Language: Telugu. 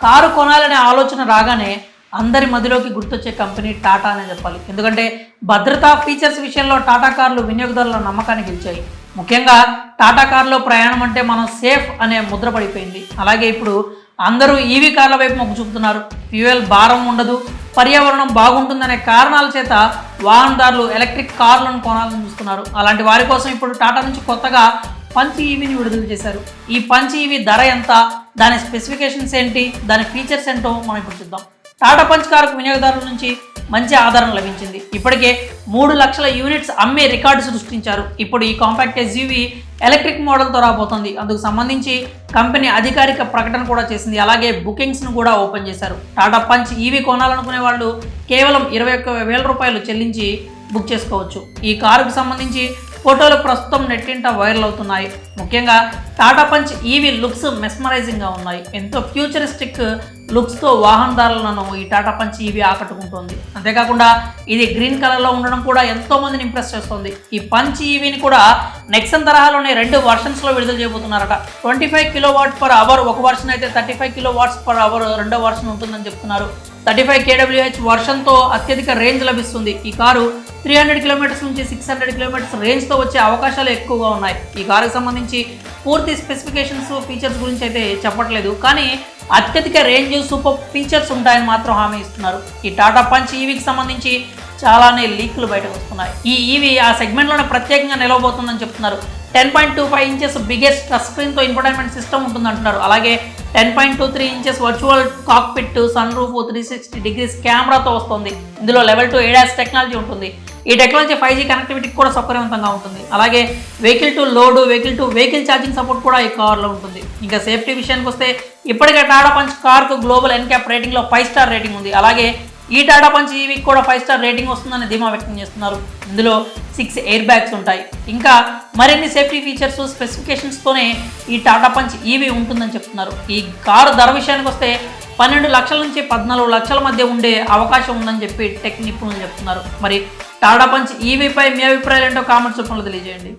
కారు కొనాలనే ఆలోచన రాగానే అందరి మదిలోకి గుర్తొచ్చే కంపెనీ టాటా అనే చెప్పాలి. ఎందుకంటే భద్రతా ఫీచర్స్ విషయంలో టాటా కార్లు వినియోగదారుల నమ్మకాన్ని గెలిచాయి. ముఖ్యంగా టాటా కార్లో ప్రయాణం అంటే మనం సేఫ్ అనే ముద్ర పడిపోయింది. అలాగే ఇప్పుడు అందరూ ఈవీ కార్ల వైపు మొగ్గు చూపుతున్నారు. ఫ్యూయల్ భారం ఉండదు, పర్యావరణం బాగుంటుందనే కారణాల చేత వాహనదారులు ఎలక్ట్రిక్ కార్లను కొనాలని చూస్తున్నారు. అలాంటి వారి కోసం ఇప్పుడు టాటా నుంచి కొత్తగా పంచ్ ఈవీని విడుదల చేశారు. ఈ పంచ్ ఈవీ ధర ఎంత, దాని స్పెసిఫికేషన్స్ ఏంటి, దాని ఫీచర్స్ ఏంటో మనం ఇప్పుడు చూద్దాం. టాటా పంచ్ కారుకు వినియోగదారుల నుంచి మంచి ఆదరణ లభించింది. ఇప్పటికే 3 లక్షల యూనిట్స్ అమ్మే రికార్డు సృష్టించారు. ఇప్పుడు ఈ కాంపాక్ట్ ఎస్యూవీ ఎలక్ట్రిక్ మోడల్తో రాబోతోంది. అందుకు సంబంధించి కంపెనీ అధికారిక ప్రకటన కూడా చేసింది. అలాగే బుకింగ్స్ను కూడా ఓపెన్ చేశారు. టాటా పంచ్ ఈవీ కొనాలనుకునే వాళ్ళు కేవలం 21,000 రూపాయలు చెల్లించి బుక్ చేసుకోవచ్చు. ఈ కారుకు సంబంధించి ఫోటోలు ప్రస్తుతం నెట్టింట వైరల్ అవుతున్నాయి. ముఖ్యంగా టాటా పంచ్ ఈవీ లుక్స్ మెస్మరైజింగ్గా ఉన్నాయి. ఎంతో ఫ్యూచరిస్టిక్ లుక్స్తో వాహనదారులను ఈ టాటా పంచ్ ఈవీ ఆకట్టుకుంటోంది. అంతేకాకుండా ఇది గ్రీన్ కలర్లో ఉండడం కూడా ఎంతో మందిని ఇంప్రెస్ చేస్తుంది. ఈ పంచ్ ఈవీని కూడా నెక్సన్ తరహాలోనే 2 వర్షన్స్లో విడుదల చేయబోతున్నారట. 25 kW/h ఒక వర్షన్ అయితే 35 kW/h రెండో వర్షన్ ఉంటుందని చెప్తున్నారు. 35 kWh వర్షన్తో అత్యధిక రేంజ్ లభిస్తుంది. ఈ కారు 300 km నుంచి 600 km రేంజ్తో వచ్చే అవకాశాలు ఎక్కువగా ఉన్నాయి. ఈ కారుకు సంబంధించి పూర్తి స్పెసిఫికేషన్స్, ఫీచర్స్ గురించి అయితే చెప్పట్లేదు, కానీ అత్యధిక రేంజ్, సూపర్ ఫీచర్స్ ఉంటాయని మాత్రం హామీ ఇస్తున్నారు. ఈ టాటా పంచ్ ఈవీకి సంబంధించి చాలానే లీక్లు బయటకు వస్తున్నాయి. ఈ ఈవీ ఆ సెగ్మెంట్లోనే ప్రత్యేకంగా నిలవబోతుందని చెప్తున్నారు. 10.25 ఇంచెస్ బిగ్గెస్ట్ టచ్ స్క్రీన్తో ఇన్ఫోటైన్మెంట్ సిస్టమ్ ఉంటుందంటున్నారు. అలాగే 10.23 inches virtual cockpit, sunroof, 360 degrees కెమెరాతో వస్తుంది. ఇందులో లెవెల్ 2 ADAS టెక్నాలజీ ఉంటుంది. ఈ టెక్నాలజీ 5G కనెక్టివిటీకి కూడా సౌకర్యవంతంగా ఉంటుంది. అలాగే vehicle to load, vehicle to vehicle charging support కూడా ఈ కార్లో ఉంటుంది. ఇంకా సేఫ్టీ విషయానికి వస్తే ఇప్పటికే టాటా పంచ్ కార్కు గ్లోబల్ ఎన్క్యాప్ రేటింగ్లో 5 స్టార్ రేటింగ్ ఉంది. అలాగే ఈ టాటా పంచ్ ఈవీకి కూడా 5 స్టార్ రేటింగ్ వస్తుందని ధీమా వ్యక్తం చేస్తున్నారు. ఇందులో 6 ఎయిర్ బ్యాగ్స్ ఉంటాయి. ఇంకా మరిన్ని సేఫ్టీ ఫీచర్స్, స్పెసిఫికేషన్స్తోనే ఈ టాటా పంచ్ ఈవీ ఉంటుందని చెప్తున్నారు. ఈ కారు ధర విషయానికి వస్తే 12 లక్షల నుంచి 14 లక్షల మధ్య ఉండే అవకాశం ఉందని చెప్పి టెక్ నిపుణులు చెప్తున్నారు. మరి టాటా పంచ్ ఈవీపై మీ అభిప్రాయాలు ఏంటో కామెంట్స్ రూపంలో తెలియజేయండి.